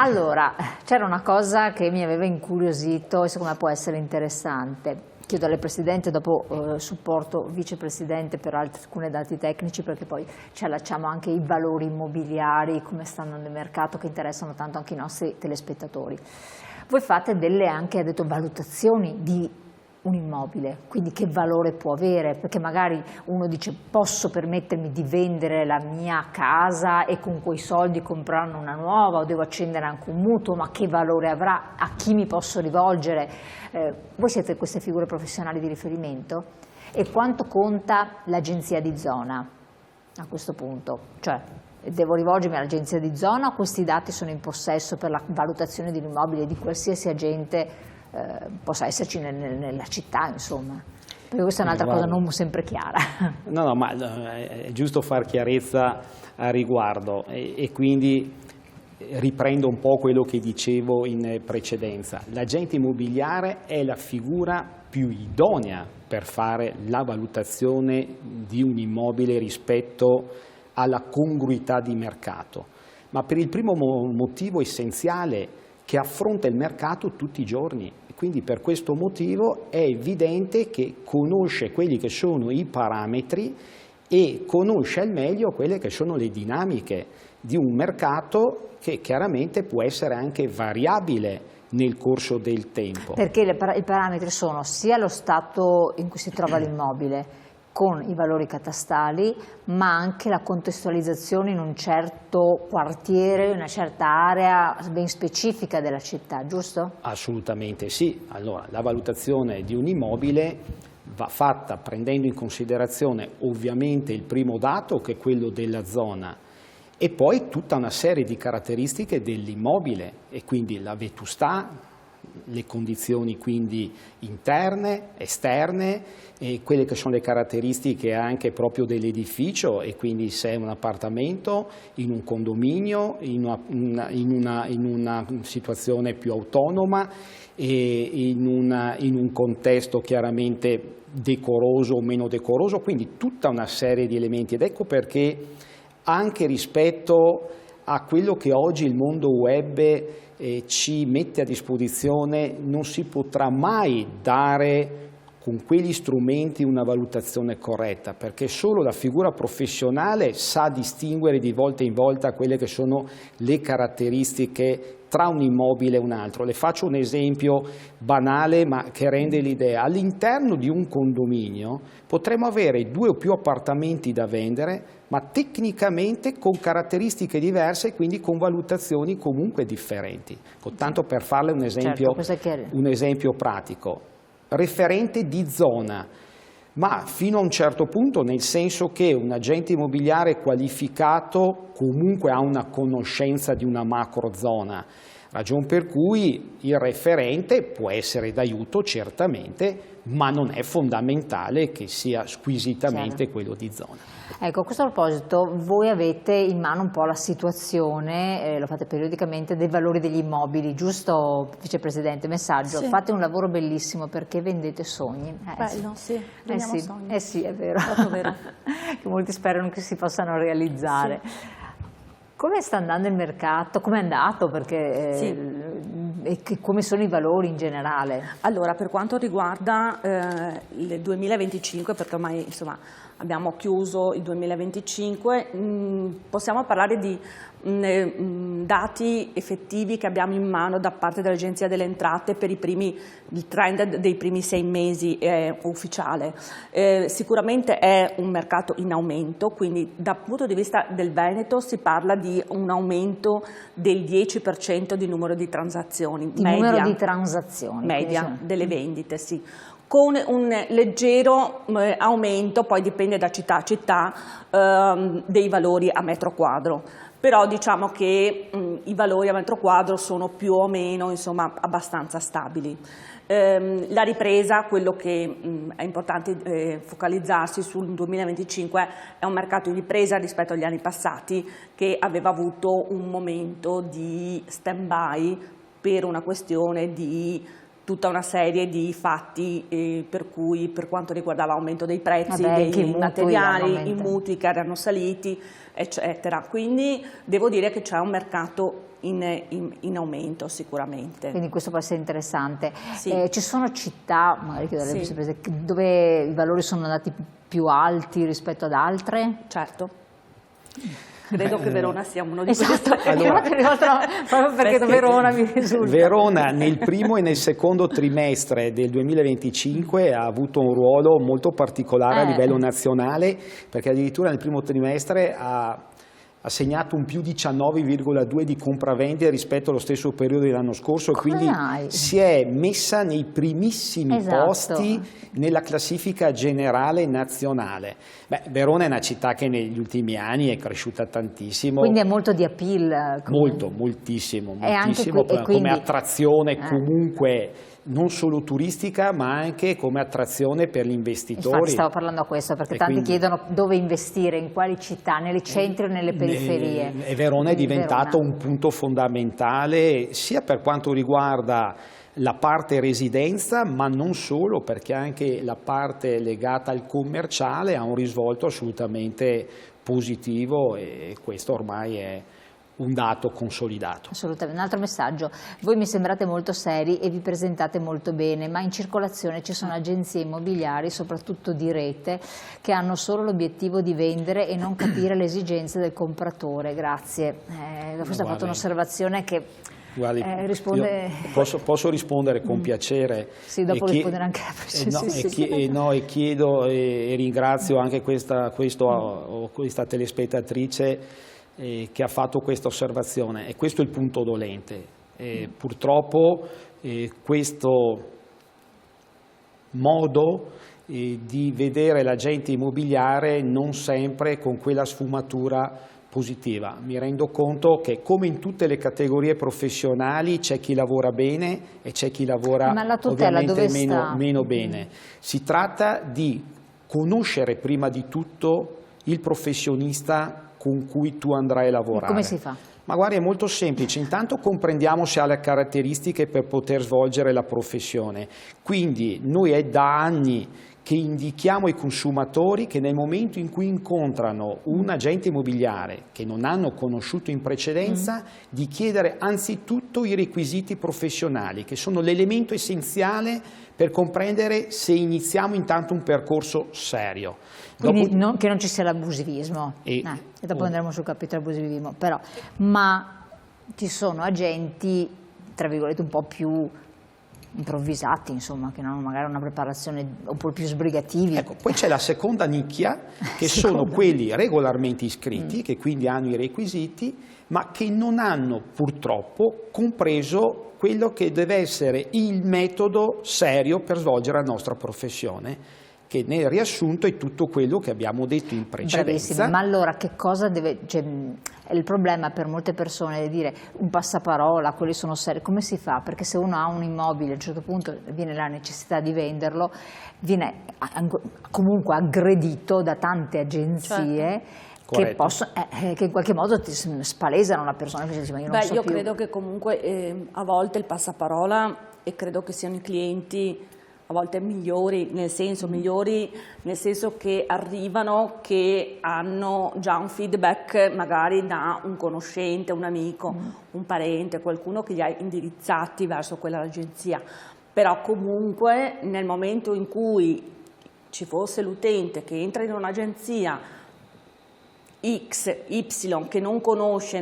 Allora, c'era una cosa che mi aveva incuriosito e secondo me può essere interessante. Chiedo alle Presidente, dopo supporto Vicepresidente per alcuni dati tecnici, perché poi ci allacciamo anche ai valori immobiliari, come stanno nel mercato, che interessano tanto anche i nostri telespettatori. Voi fate delle anche, ha detto, valutazioni di un immobile, quindi che valore può avere, perché magari uno dice posso permettermi di vendere la mia casa e con quei soldi comprarne una nuova, o devo accendere anche un mutuo, ma che valore avrà, a chi mi posso rivolgere? Voi siete queste figure professionali di riferimento? E quanto conta l'agenzia di zona a questo punto? Cioè, devo rivolgermi all'agenzia di zona o questi dati sono in possesso per la valutazione di un immobile di qualsiasi agente possa esserci nella città, insomma? Perché questa è un'altra cosa non sempre chiara. No, ma è giusto far chiarezza a riguardo e quindi riprendo un po' quello che dicevo in precedenza. L'agente immobiliare è la figura più idonea per fare la valutazione di un immobile rispetto alla congruità di mercato, ma per il primo motivo essenziale, che affronta il mercato tutti i giorni, e quindi per questo motivo è evidente che conosce quelli che sono i parametri e conosce al meglio quelle che sono le dinamiche di un mercato che chiaramente può essere anche variabile nel corso del tempo. Perché i parametri sono sia lo stato in cui si trova l'immobile, con i valori catastali, ma anche la contestualizzazione in un certo quartiere, in una certa area ben specifica della città, giusto? Assolutamente sì. Allora, la valutazione di un immobile va fatta prendendo in considerazione ovviamente il primo dato, che è quello della zona, e poi tutta una serie di caratteristiche dell'immobile, e quindi la vetustà, le condizioni quindi interne, esterne, e quelle che sono le caratteristiche anche proprio dell'edificio, e quindi se è un appartamento, in un condominio, in una situazione più autonoma, e in un contesto chiaramente decoroso o meno decoroso, quindi tutta una serie di elementi. Ed ecco perché anche rispetto a quello che oggi il mondo web ci mette a disposizione, non si potrà mai dare con quegli strumenti una valutazione corretta, perché solo la figura professionale sa distinguere di volta in volta quelle che sono le caratteristiche tra un immobile e un altro. Le faccio un esempio banale ma che rende l'idea. All'interno di un condominio potremmo avere 2 o più appartamenti da vendere, ma tecnicamente con caratteristiche diverse e quindi con valutazioni comunque differenti. Tanto per farle un esempio, un esempio pratico. Referente di zona, ma fino a un certo punto, nel senso che un agente immobiliare qualificato comunque ha una conoscenza di una macro zona, ragion per cui il referente può essere d'aiuto certamente, ma non è fondamentale che sia squisitamente quello di zona. Ecco, a questo proposito voi avete in mano un po' la situazione, lo fate periodicamente, dei valori degli immobili, giusto Vicepresidente? Messaggio, sì. Fate un lavoro bellissimo perché vendete sogni. Bello, sì, vendiamo sogni. Sì, è vero, vero. che molti sperano che si possano realizzare. Sì. Come sta andando il mercato? Come è andato? Perché, e come sono i valori in generale? Allora, per quanto riguarda il 2025, perché ormai insomma abbiamo chiuso il 2025, possiamo parlare di dati effettivi che abbiamo in mano da parte dell'Agenzia delle Entrate per il trend dei primi 6 mesi ufficiale. Sicuramente è un mercato in aumento, quindi dal punto di vista del Veneto si parla di un aumento del 10% di numero di transazioni. Numero di transazioni. Media delle vendite, sì. Con un leggero aumento, poi dipende da città a città, dei valori a metro quadro. Però diciamo che i valori a metro quadro sono più o meno insomma, abbastanza stabili. La ripresa, quello che è importante focalizzarsi sul 2025, è un mercato in ripresa rispetto agli anni passati che aveva avuto un momento di stand-by per una questione di tutta una serie di fatti per cui, per quanto riguardava l'aumento dei prezzi dei materiali, i mutui che erano saliti, eccetera. Quindi devo dire che c'è un mercato in aumento sicuramente. Quindi questo può essere interessante. Sì. Ci sono città, magari chiedo alle vicepresidenti, dove i valori sono andati più alti rispetto ad altre? Certo. Credo che Verona sia uno di esatto, questi. Allora, proprio perché da Verona mi risulta. Verona nel primo e nel secondo trimestre del 2025 ha avuto un ruolo molto particolare a livello nazionale, perché addirittura nel primo trimestre ha segnato un più 19,2 di compravendite rispetto allo stesso periodo dell'anno scorso, quindi si è messa nei primissimi posti nella classifica generale nazionale. Beh, Verona è una città che negli ultimi anni è cresciuta tantissimo. Quindi è molto di appeal. Moltissimo, come attrazione comunque non solo turistica ma anche come attrazione per gli investitori. Infatti stavo parlando a questo perché tanti chiedono dove investire, in quali città, nei centri o nelle periferie. E Verona è diventato un punto fondamentale sia per quanto riguarda la parte residenza, ma non solo, perché anche la parte legata al commerciale ha un risvolto assolutamente positivo e questo ormai è un dato consolidato. Assolutamente. Un altro messaggio: voi mi sembrate molto seri e vi presentate molto bene, ma in circolazione ci sono agenzie immobiliari, soprattutto di rete, che hanno solo l'obiettivo di vendere e non capire le esigenze del compratore. Grazie. Questa ha fatto un'osservazione che risponde... Posso rispondere con piacere. Sì, dopo rispondere anche a e chiedo e ringrazio anche questa telespettatrice che ha fatto questa osservazione, e questo è il punto dolente. Purtroppo questo modo di vedere l'agente immobiliare non sempre con quella sfumatura positiva. Mi rendo conto che, come in tutte le categorie professionali, c'è chi lavora bene e c'è chi lavora ovviamente meno bene. Si tratta di conoscere prima di tutto il professionista con cui tu andrai a lavorare. Come si fa? Ma guarda, è molto semplice. Intanto comprendiamo se ha le caratteristiche per poter svolgere la professione. Quindi noi è da anni che indichiamo ai consumatori che nel momento in cui incontrano un agente immobiliare che non hanno conosciuto in precedenza, di chiedere anzitutto i requisiti professionali, che sono l'elemento essenziale per comprendere se iniziamo intanto un percorso serio. Quindi che non ci sia l'abusivismo, e dopo andremo sul capitolo abusivismo, ma ci sono agenti, tra virgolette, un po' più improvvisati, insomma, che non hanno magari una preparazione, oppure più sbrigativi. Ecco, poi c'è la seconda nicchia, che sono quelli regolarmente iscritti, che quindi hanno i requisiti, ma che non hanno purtroppo compreso quello che deve essere il metodo serio per svolgere la nostra professione, che nel riassunto è tutto quello che abbiamo detto in precedenza. Bravissima, ma allora che cosa deve... il problema per molte persone è dire un passaparola, quelli sono seri, come si fa? Perché se uno ha un immobile, a un certo punto viene la necessità di venderlo, viene comunque aggredito da tante agenzie, che in qualche modo ti spalesano la persona che dice: ma io non so io più. credo che comunque a volte il passaparola, e credo che siano i clienti a volte migliori nel senso che arrivano, che hanno già un feedback magari da un conoscente, un amico, un parente, qualcuno che li ha indirizzati verso quell'agenzia. Però comunque nel momento in cui ci fosse l'utente che entra in un'agenzia X, Y, che non conosce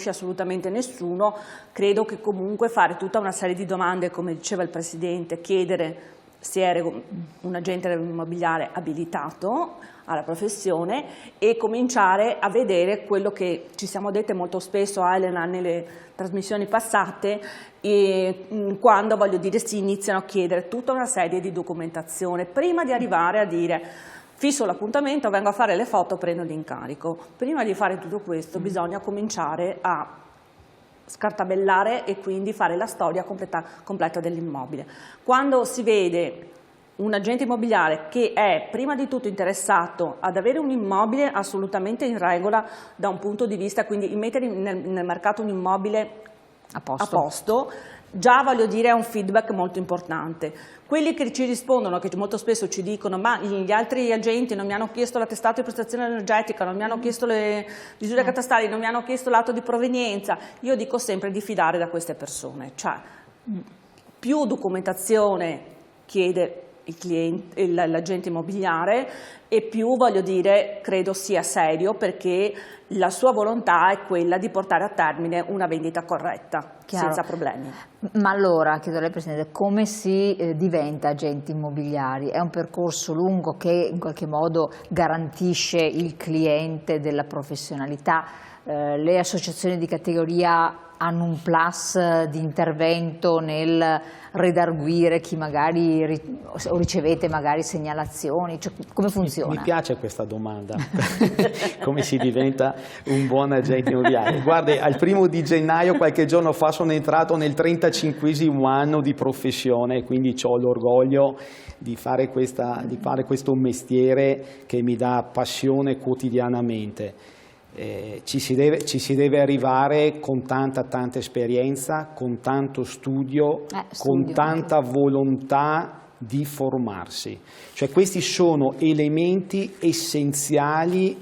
assolutamente nessuno, credo che comunque fare tutta una serie di domande, come diceva il Presidente, chiedere se è un agente immobiliare abilitato alla professione e cominciare a vedere quello che ci siamo dette molto spesso a Elena nelle trasmissioni passate, quando, voglio dire, si iniziano a chiedere tutta una serie di documentazione prima di arrivare a dire fisso l'appuntamento, vengo a fare le foto, prendo l'incarico. Prima di fare tutto questo bisogna cominciare a scartabellare e quindi fare la storia completa dell'immobile. Quando si vede un agente immobiliare che è prima di tutto interessato ad avere un immobile assolutamente in regola da un punto di vista, quindi mettere nel mercato un immobile a posto, già voglio dire è un feedback molto importante. Quelli che ci rispondono, che molto spesso ci dicono ma gli altri agenti non mi hanno chiesto l'attestato di prestazione energetica, non mi hanno chiesto le misure catastali, non mi hanno chiesto l'atto di provenienza, io dico sempre di fidare da queste persone, cioè più documentazione chiede l'agente immobiliare e più, voglio dire, credo sia serio, perché la sua volontà è quella di portare a termine una vendita corretta, Chiaro. senza problemi. Ma allora, chiedo a lei Presidente, come si diventa agenti immobiliari? È un percorso lungo che in qualche modo garantisce il cliente della professionalità? Le associazioni di categoria hanno un plus di intervento nel redarguire chi magari o ricevete magari segnalazioni, cioè, come funziona? Mi piace questa domanda, come si diventa un buon agente immobiliare. Guardi, al 1° gennaio qualche giorno fa sono entrato nel 35° anno di professione, quindi ho l'orgoglio di fare questo mestiere che mi dà passione quotidianamente. Ci si deve arrivare con tanta esperienza, con tanto studio, con tanta volontà di formarsi. Cioè, questi sono elementi essenziali,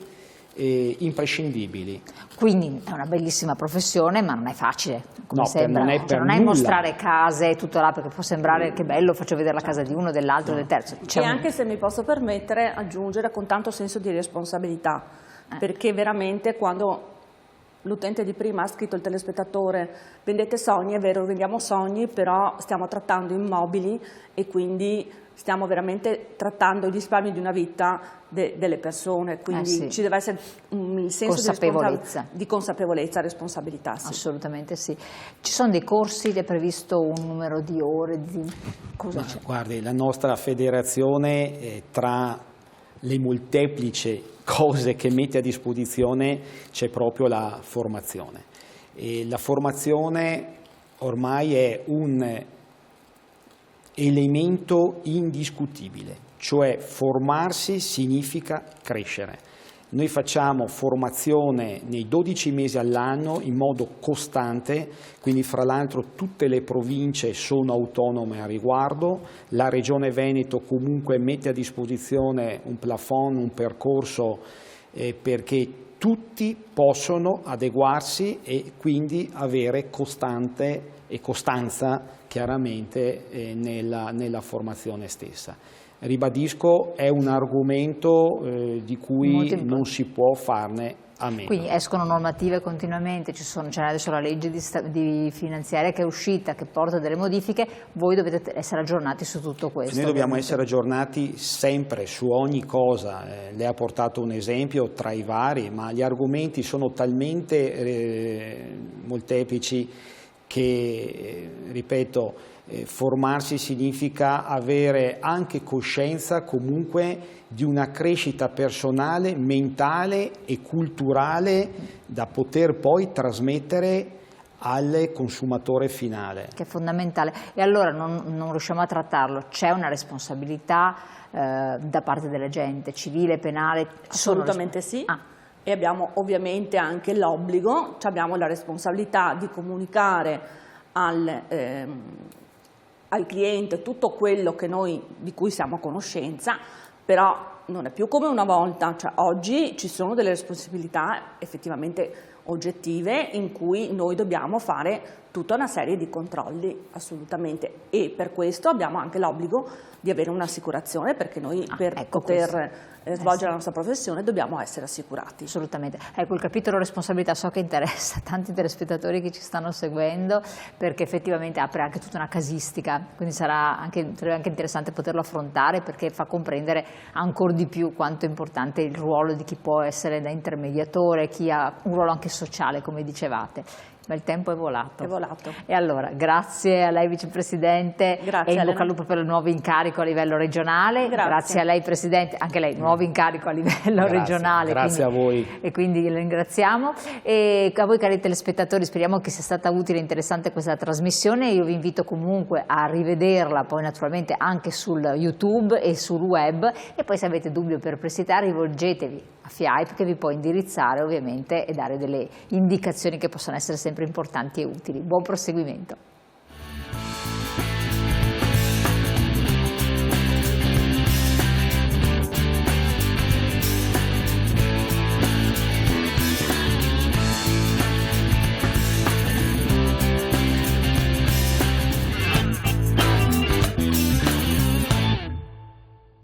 imprescindibili. Quindi è una bellissima professione, ma non è facile, come no, sembra. Non è per non è nulla. Mostrare case e tutto là, perché può sembrare che bello, faccio vedere la casa di uno, dell'altro, del terzo. E anche, se mi posso permettere, aggiungere con tanto senso di responsabilità, perché veramente quando l'utente di prima ha scritto, il telespettatore, vendete sogni, è vero, vendiamo sogni, però stiamo trattando immobili e quindi stiamo veramente trattando i risparmi di una vita delle persone, quindi ci deve essere un senso di consapevolezza e responsabilità. Sì. Assolutamente sì. Ci sono dei corsi, è previsto un numero di ore? Cosa c'è? Guardi, la nostra federazione, tra le molteplici cose che mette a disposizione, c'è proprio la formazione. E la formazione ormai è un elemento indiscutibile, cioè formarsi significa crescere. Noi facciamo formazione nei 12 mesi all'anno in modo costante, quindi fra l'altro tutte le province sono autonome a riguardo, la Regione Veneto comunque mette a disposizione un plafond, un percorso perché tutti possono adeguarsi e quindi avere costante e costanza chiaramente nella formazione stessa. Ribadisco, è un argomento di cui non si può farne a meno. Quindi escono normative continuamente, c'è adesso la legge di finanziaria che è uscita, che porta delle modifiche, voi dovete essere aggiornati su tutto questo. Noi dobbiamo essere aggiornati sempre su ogni cosa, lei ha portato un esempio tra i vari, ma gli argomenti sono talmente molteplici che, ripeto, formarsi significa avere anche coscienza comunque di una crescita personale, mentale e culturale da poter poi trasmettere al consumatore finale. Che è fondamentale. E allora non riusciamo a trattarlo, c'è una responsabilità da parte della gente, civile, penale? Assolutamente sì. E abbiamo ovviamente anche l'obbligo, abbiamo la responsabilità di comunicare al cliente tutto quello che di cui siamo a conoscenza, però non è più come una volta, cioè oggi ci sono delle responsabilità effettivamente oggettive in cui noi dobbiamo fare tutta una serie di controlli, assolutamente, e per questo abbiamo anche l'obbligo di avere un'assicurazione, perché noi per poter svolgere la nostra professione dobbiamo essere assicurati. Assolutamente. Ecco, il capitolo responsabilità so che interessa tanti telespettatori che ci stanno seguendo, perché effettivamente apre anche tutta una casistica, quindi sarebbe anche interessante poterlo affrontare, perché fa comprendere ancora di più quanto è importante il ruolo di chi può essere da intermediatore, chi ha un ruolo anche sociale, come dicevate. Ma il tempo è volato. È volato. E allora, grazie a lei Vicepresidente, grazie, e in bocca al lupo per il nuovo incarico a livello regionale. Grazie a lei Presidente, anche lei nuovo incarico a livello regionale. Grazie a voi. E quindi le ringraziamo. E a voi cari telespettatori, speriamo che sia stata utile e interessante questa trasmissione. Io vi invito comunque a rivederla poi naturalmente anche sul YouTube e sul web, e poi se avete dubbi o perplessità rivolgetevi a FIAIP, che vi può indirizzare ovviamente e dare delle indicazioni che possono essere sempre importanti e utili. Buon proseguimento.